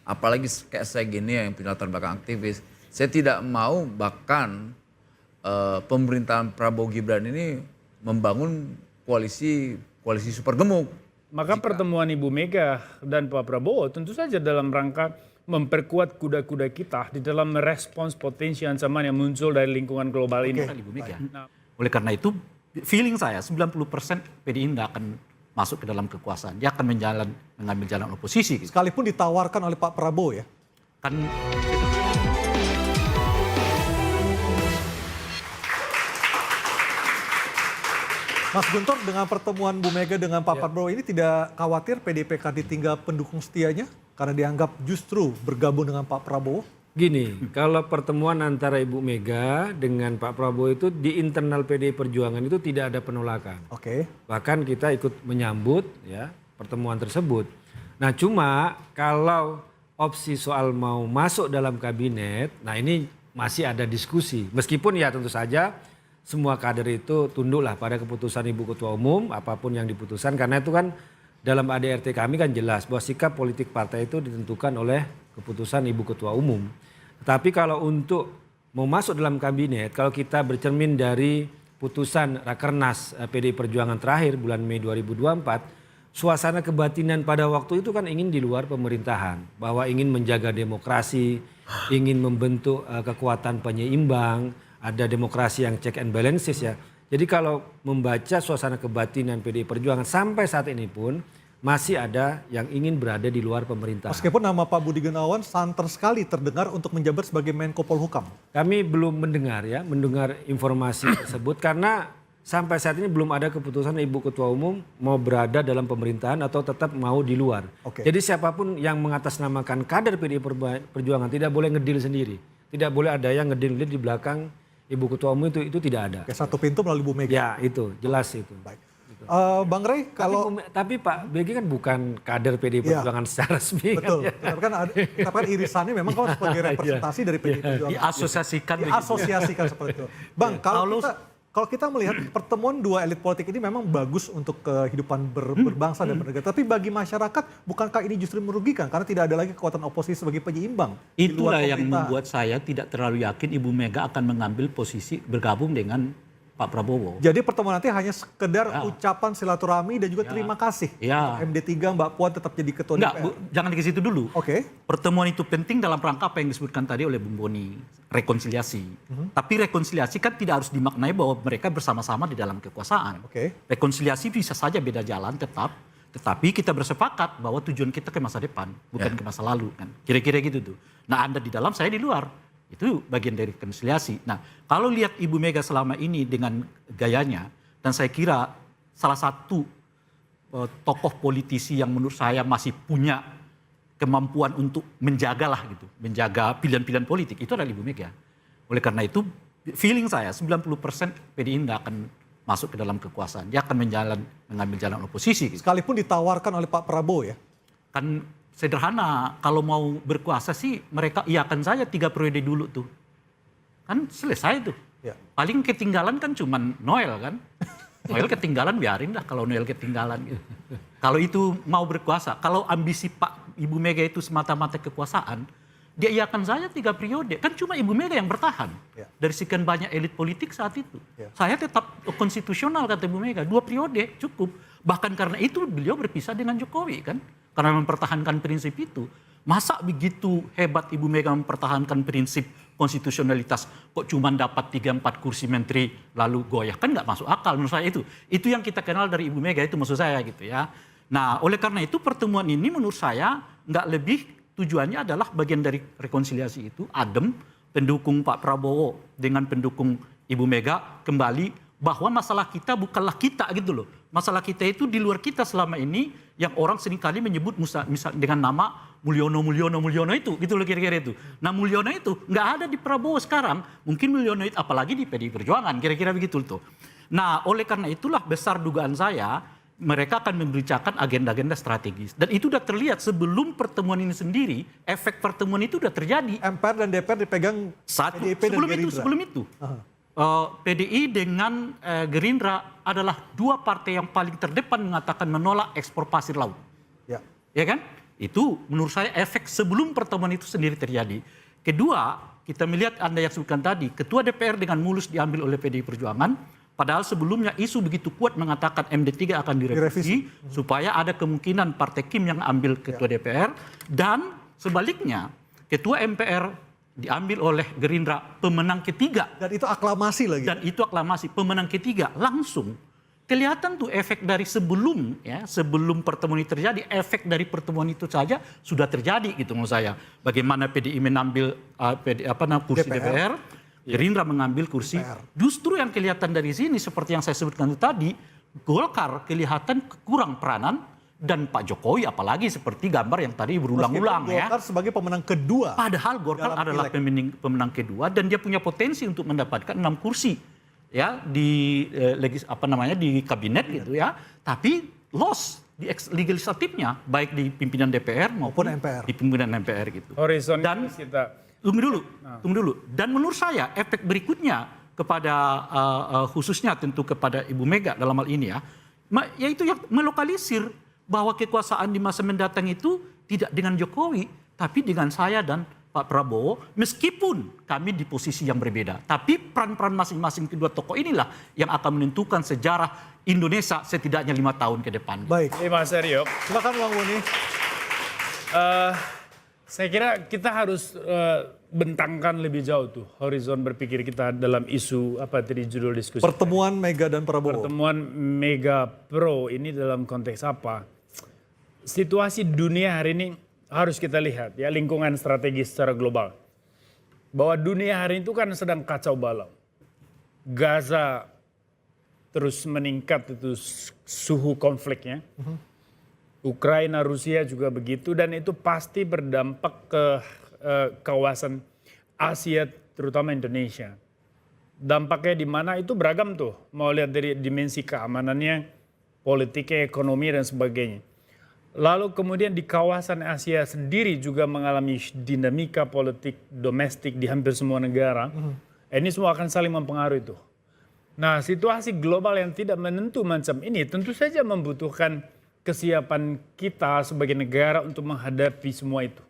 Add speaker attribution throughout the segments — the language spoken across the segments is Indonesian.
Speaker 1: apalagi kayak saya gini yang punya latar belakang aktivis, saya tidak mau bahkan pemerintahan Prabowo Gibran ini membangun koalisi super gemuk.
Speaker 2: Maka pertemuan Ibu Mega dan Pak Prabowo tentu saja dalam rangka memperkuat kuda-kuda kita di dalam merespons potensi ancaman yang muncul dari lingkungan global ini.
Speaker 3: Ibu Mega. Oleh karena itu, feeling saya 90% PDI tidak akan masuk ke dalam kekuasaan. Dia akan mengambil jalan oposisi. Gitu.
Speaker 4: Sekalipun ditawarkan oleh Pak Prabowo ya?
Speaker 3: Kan
Speaker 4: Mas Guntur, dengan pertemuan Bu Mega dengan Pak Prabowo ini tidak khawatir PDIP akan ditinggal pendukung setianya? Karena dianggap justru bergabung dengan Pak Prabowo?
Speaker 5: Gini, kalau pertemuan antara Ibu Mega dengan Pak Prabowo itu di internal PDI Perjuangan itu tidak ada penolakan.
Speaker 4: Oke.
Speaker 5: Bahkan kita ikut menyambut ya pertemuan tersebut. Nah cuma kalau opsi soal mau masuk dalam kabinet, nah ini masih ada diskusi. Meskipun ya tentu saja semua kader itu tunduklah pada keputusan Ibu Ketua Umum apapun yang diputuskan. Karena itu kan dalam ADRT kami kan jelas bahwa sikap politik partai itu ditentukan oleh keputusan Ibu Ketua Umum. Tapi kalau untuk mau masuk dalam kabinet, kalau kita bercermin dari putusan Rakernas PDI Perjuangan terakhir bulan Mei 2024, suasana kebatinan pada waktu itu kan ingin di luar pemerintahan. Bahwa ingin menjaga demokrasi, ingin membentuk kekuatan penyeimbang, ada demokrasi yang check and balances ya. Jadi kalau membaca suasana kebatinan PDI Perjuangan sampai saat ini pun masih ada yang ingin berada di luar pemerintahan.
Speaker 4: Meskipun nama Pak Budi Gunawan santer sekali terdengar untuk menjabat sebagai Menko Polhukam.
Speaker 5: Kami belum mendengar informasi tersebut karena sampai saat ini belum ada keputusan Ibu Ketua Umum mau berada dalam pemerintahan atau tetap mau di luar.
Speaker 4: Oke.
Speaker 5: Jadi siapapun yang mengatasnamakan kader PDI Perjuangan tidak boleh ngedil sendiri. Tidak boleh ada yang ngedil di belakang Ibu Ketua Umum itu tidak ada.
Speaker 4: Oke, satu pintu melalui Bu Mega.
Speaker 5: Ya itu jelas itu.
Speaker 4: Baik. Bang Rey, kalau
Speaker 5: Tapi Pak BG kan bukan kader PDI Perjuangan secara resmi.
Speaker 4: betul,
Speaker 5: Kan,
Speaker 4: tapi kan irisannya memang kalau sebagai representasi dari PDI Perjuangan.
Speaker 3: diasosiasikan begitu.
Speaker 4: Diasosiasikan seperti itu. Bang, kalau kita melihat pertemuan dua elit politik ini memang bagus untuk kehidupan berbangsa dan bernegara. Tapi bagi masyarakat, bukankah ini justru merugikan? Karena tidak ada lagi kekuatan oposisi sebagai penyeimbang. di luar
Speaker 3: Itulah yang
Speaker 4: pemerintah.
Speaker 3: membuat saya tidak terlalu yakin Ibu Mega akan mengambil posisi bergabung dengan Pak Prabowo.
Speaker 4: Jadi pertemuan nanti hanya sekedar ucapan silaturahmi dan juga terima kasih.
Speaker 3: Ya.
Speaker 4: MD3 Mbak Puan tetap jadi ketua
Speaker 3: Enggak,
Speaker 4: DPR.
Speaker 3: jangan ke situ dulu.
Speaker 4: Oke.
Speaker 3: Pertemuan itu penting dalam rangka apa yang disebutkan tadi oleh Bung Boni, rekonsiliasi. Tapi rekonsiliasi kan tidak harus dimaknai bahwa mereka bersama-sama di dalam kekuasaan.
Speaker 4: Oke.
Speaker 3: Rekonsiliasi bisa saja beda jalan tetap, tetapi kita bersepakat bahwa tujuan kita ke masa depan, bukan ke masa lalu kan. Kira-kira gitu tuh. Nah, Anda di dalam, saya di luar. Itu bagian dari rekonsiliasi. Nah, kalau lihat Ibu Mega selama ini dengan gayanya, dan saya kira salah satu tokoh politisi yang menurut saya masih punya kemampuan untuk menjagalah gitu, menjaga pilihan-pilihan politik, itu adalah Ibu Mega. Oleh karena itu, feeling saya 90% PDI tidak akan masuk ke dalam kekuasaan. Dia akan mengambil jalan oposisi. Gitu.
Speaker 4: Sekalipun ditawarkan oleh Pak Prabowo ya.
Speaker 3: Kan sederhana, kalau mau berkuasa sih mereka iakan saja 3 periode dulu tuh. Kan selesai tuh.
Speaker 4: Ya.
Speaker 3: Paling ketinggalan kan cuman Noel kan. Noel ketinggalan biarin dah kalau Noel ketinggalan. Gitu. Kalau itu mau berkuasa, kalau ambisi Pak Ibu Mega itu semata-mata kekuasaan, dia iakan saja 3 periode. Kan cuma Ibu Mega yang bertahan.
Speaker 4: Ya.
Speaker 3: Dari sekian banyak elit politik saat itu.
Speaker 4: Ya.
Speaker 3: Saya tetap konstitusional kata Ibu Mega, 2 periode cukup. Bahkan karena itu beliau berpisah dengan Jokowi kan. Karena mempertahankan prinsip itu. Masa begitu hebat Ibu Mega mempertahankan prinsip konstitusionalitas kok cuma dapat 3-4 kursi menteri lalu goyah. Kan nggak masuk akal menurut saya itu. Itu yang kita kenal dari Ibu Mega itu maksud saya gitu ya. Nah oleh karena itu pertemuan ini menurut saya nggak lebih tujuannya adalah bagian dari rekonsiliasi itu. Adem, pendukung Pak Prabowo dengan pendukung Ibu Mega kembali bahwa masalah kita bukanlah kita gitu loh. Masalah kita itu di luar kita selama ini yang orang seringkali menyebut misal dengan nama Mulyono itu gitu loh kira-kira itu. Nah Mulyono itu nggak ada di Prabowo sekarang. Mungkin Mulyono itu apalagi di PDI Perjuangan kira-kira begitu tuh. Nah oleh karena itulah besar dugaan saya mereka akan membicarakan agenda-agenda strategis. Dan itu sudah terlihat sebelum pertemuan ini sendiri, efek pertemuan itu sudah terjadi.
Speaker 4: MPR dan DPR dipegang PDIP dan Gerindra.
Speaker 3: Sebelum itu. PDI dengan Gerindra adalah 2 partai yang paling terdepan mengatakan menolak ekspor pasir laut.
Speaker 4: Ya.
Speaker 3: Ya kan? Itu menurut saya efek sebelum pertemuan itu sendiri terjadi. Kedua, kita melihat Anda yang sebutkan tadi, Ketua DPR dengan mulus diambil oleh PDI Perjuangan, padahal sebelumnya isu begitu kuat mengatakan MD3 akan direvisi supaya ada kemungkinan Partai Kim yang ambil Ketua DPR, dan sebaliknya Ketua MPR diambil oleh Gerindra, pemenang ketiga.
Speaker 4: Dan itu aklamasi lagi.
Speaker 3: Dan itu aklamasi, pemenang ketiga. Langsung kelihatan tuh efek dari sebelum, ya, sebelum pertemuan itu terjadi, efek dari pertemuan itu saja sudah terjadi gitu menurut saya. Bagaimana PDI mengambil kursi DPR, Gerindra mengambil kursi. Justru yang kelihatan dari sini seperti yang saya sebutkan tadi, Golkar kelihatan kurang peranan, dan Pak Jokowi apalagi seperti gambar yang tadi berulang-ulang ya.
Speaker 4: Golkar sebagai pemenang kedua.
Speaker 3: Padahal Golkar adalah pemenang kedua dan dia punya potensi untuk mendapatkan 6 kursi ya di di kabinet gitu ya. Tapi loss di legislatifnya baik di pimpinan DPR maupun
Speaker 4: MPR.
Speaker 3: di pimpinan MPR gitu.
Speaker 2: Horizon
Speaker 3: Dan
Speaker 2: kita
Speaker 3: tunggu dulu. Dan menurut saya efek berikutnya kepada khususnya tentu kepada Ibu Mega dalam hal ini ya, yaitu yang melokalisir bahwa kekuasaan di masa mendatang itu tidak dengan Jokowi, tapi dengan saya dan Pak Prabowo, meskipun kami di posisi yang berbeda. Tapi peran-peran masing-masing kedua tokoh inilah yang akan menentukan sejarah Indonesia setidaknya 5 tahun ke depan.
Speaker 4: Baik,
Speaker 2: Mas Aryo,
Speaker 4: silakan Bang Boni.
Speaker 2: saya kira kita harus bentangkan lebih jauh tuh horizon berpikir kita dalam isu apa tadi judul diskusi.
Speaker 4: Pertemuan Mega dan Prabowo.
Speaker 2: Pertemuan Mega Pro ini dalam konteks apa? Situasi dunia hari ini harus kita lihat ya, lingkungan strategis secara global. Bahwa dunia hari itu kan sedang kacau balau. Gaza terus meningkat itu suhu konfliknya. Ukraina, Rusia juga begitu, dan itu pasti berdampak ke kawasan Asia terutama Indonesia. Dampaknya di mana itu beragam tuh. Mau lihat dari dimensi keamanannya, politiknya, ekonomi dan sebagainya. Lalu kemudian di kawasan Asia sendiri juga mengalami dinamika politik domestik di hampir semua negara. Ini semua akan saling mempengaruhi itu. Nah, situasi global yang tidak menentu macam ini tentu saja membutuhkan kesiapan kita sebagai negara untuk menghadapi semua itu.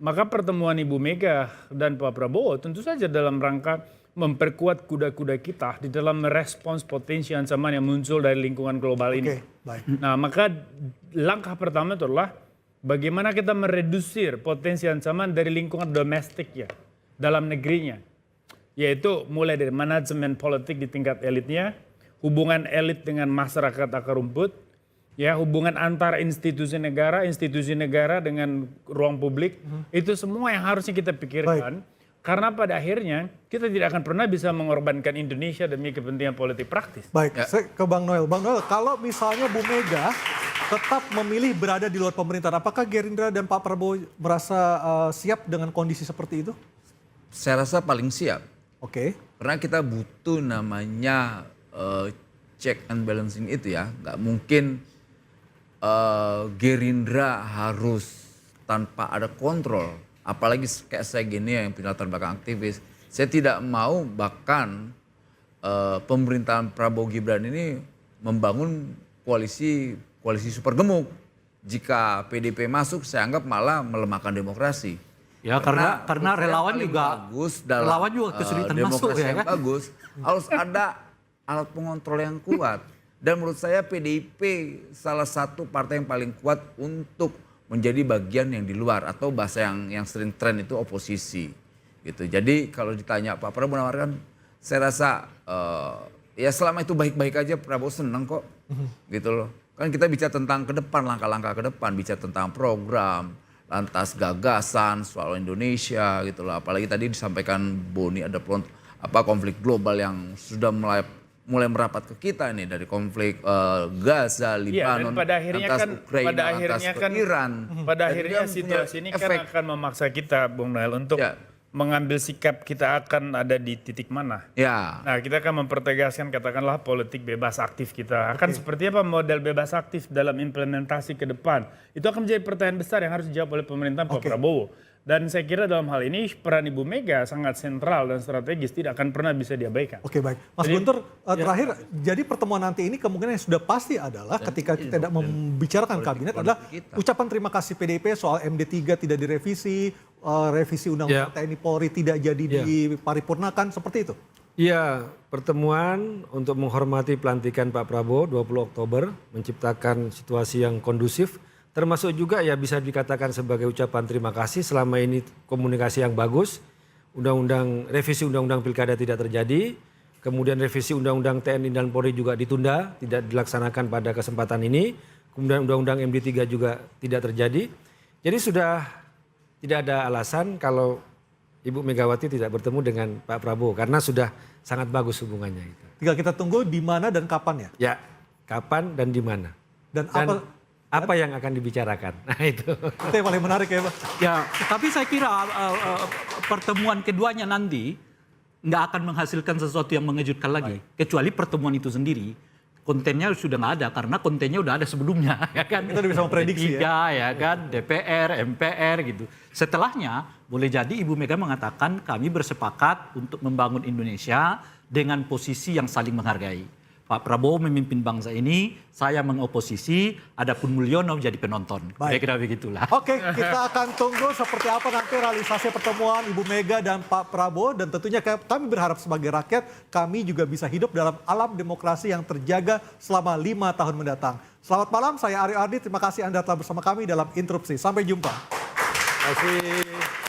Speaker 2: Maka pertemuan Ibu Mega dan Pak Prabowo tentu saja dalam rangka memperkuat kuda-kuda kita di dalam merespons potensi ancaman yang muncul dari lingkungan global ini.
Speaker 4: Baik.
Speaker 2: Nah, maka langkah pertama itu adalah bagaimana kita meredusir potensi ancaman dari lingkungan domestik ya, dalam negerinya. Yaitu mulai dari manajemen politik di tingkat elitnya, hubungan elit dengan masyarakat akar rumput, ya, hubungan antara institusi negara dengan ruang publik, itu semua yang harusnya kita pikirkan. Baik. Karena pada akhirnya kita tidak akan pernah bisa mengorbankan Indonesia demi kepentingan politik praktis.
Speaker 4: Baik, saya ke Bang Noel. Bang Noel, kalau misalnya Bu Mega tetap memilih berada di luar pemerintahan, apakah Gerindra dan Pak Prabowo merasa siap dengan kondisi seperti itu?
Speaker 1: Saya rasa paling siap.
Speaker 4: Oke.
Speaker 1: Karena kita butuh namanya check and balancing itu ya. Nggak mungkin Gerindra harus tanpa ada kontrol. Apalagi kayak saya gini yang punya latar belakang aktivis. Saya tidak mau bahkan pemerintahan Prabowo Gibran ini membangun koalisi super gemuk. Jika PDP masuk, saya anggap malah melemahkan demokrasi.
Speaker 3: Ya karena relawan juga
Speaker 1: bagus dalam
Speaker 3: relawan juga kesulitan masuk ya kan.
Speaker 1: Bagus. Harus ada alat pengontrol yang kuat. Dan menurut saya PDIP salah satu partai yang paling kuat untuk menjadi bagian yang di luar, atau bahasa yang sering tren itu oposisi gitu. Jadi kalau ditanya Pak Prabowo menawarkan, saya rasa ya selama itu baik-baik aja Prabowo senang kok gitu loh. Kan kita bicara tentang ke depan, langkah-langkah ke depan, bicara tentang program, lantas gagasan soal Indonesia gitu loh. Apalagi tadi disampaikan Boni ada konflik global yang sudah mulai merapat ke kita nih, dari konflik Gaza, Libanon,
Speaker 2: pada akhirnya
Speaker 1: lantas
Speaker 2: kan,
Speaker 1: Ukraina,
Speaker 2: pada akhirnya
Speaker 1: lantas
Speaker 2: kan,
Speaker 1: Iran.
Speaker 2: Pada akhirnya situasi ini kan akan memaksa kita, Bung Noel, untuk mengambil sikap kita akan ada di titik mana.
Speaker 1: Ya.
Speaker 2: Nah, kita akan mempertegaskan katakanlah politik bebas aktif kita. Akan seperti apa model bebas aktif dalam implementasi ke depan. Itu akan menjadi pertanyaan besar yang harus dijawab oleh pemerintah Pak Prabowo. Dan saya kira dalam hal ini peran Ibu Mega sangat sentral dan strategis, tidak akan pernah bisa diabaikan.
Speaker 4: Oke, baik. Mas Guntur, terakhir, jadi pertemuan nanti ini kemungkinan yang sudah pasti adalah ketika kita tidak membicarakan kabinet adalah ucapan terima kasih PDIP soal MD3 tidak direvisi, revisi Undang-Undang TNI Polri tidak jadi diparipurnakan, seperti itu?
Speaker 5: Iya, pertemuan untuk menghormati pelantikan Pak Prabowo 20 Oktober, menciptakan situasi yang kondusif, termasuk juga ya bisa dikatakan sebagai ucapan terima kasih selama ini komunikasi yang bagus, revisi Undang-Undang Pilkada tidak terjadi, kemudian revisi Undang-Undang TNI dan Polri juga ditunda, tidak dilaksanakan pada kesempatan ini, kemudian Undang-Undang MD3 juga tidak terjadi. Jadi sudah tidak ada alasan kalau Ibu Megawati tidak bertemu dengan Pak Prabowo karena sudah sangat bagus hubungannya itu.
Speaker 4: Tinggal kita tunggu di mana dan kapan ya?
Speaker 5: Ya, kapan dan di mana.
Speaker 4: Dan
Speaker 5: apa yang akan dibicarakan. Nah itu.
Speaker 4: Itu yang paling menarik ya Pak.
Speaker 3: Ya, tapi saya kira pertemuan keduanya nanti nggak akan menghasilkan sesuatu yang mengejutkan lagi. Kecuali pertemuan itu sendiri. Kontennya sudah nggak ada karena kontennya udah ada sebelumnya. Ya kan?
Speaker 4: Kita udah bisa memprediksi
Speaker 3: ya kan, DPR, MPR gitu. Setelahnya boleh jadi Ibu Mega mengatakan kami bersepakat untuk membangun Indonesia dengan posisi yang saling menghargai. Pak Prabowo memimpin bangsa ini, saya mengoposisi, adapun Mulyono jadi penonton. Kira-kira begitulah.
Speaker 4: Oke, kita akan tunggu seperti apa nanti realisasi pertemuan Ibu Mega dan Pak Prabowo. Dan tentunya kami berharap sebagai rakyat, kami juga bisa hidup dalam alam demokrasi yang terjaga selama 5 tahun mendatang. Selamat malam, saya Aryo Ardi. Terima kasih Anda telah bersama kami dalam Interupsi. Sampai jumpa.
Speaker 5: Terima kasih.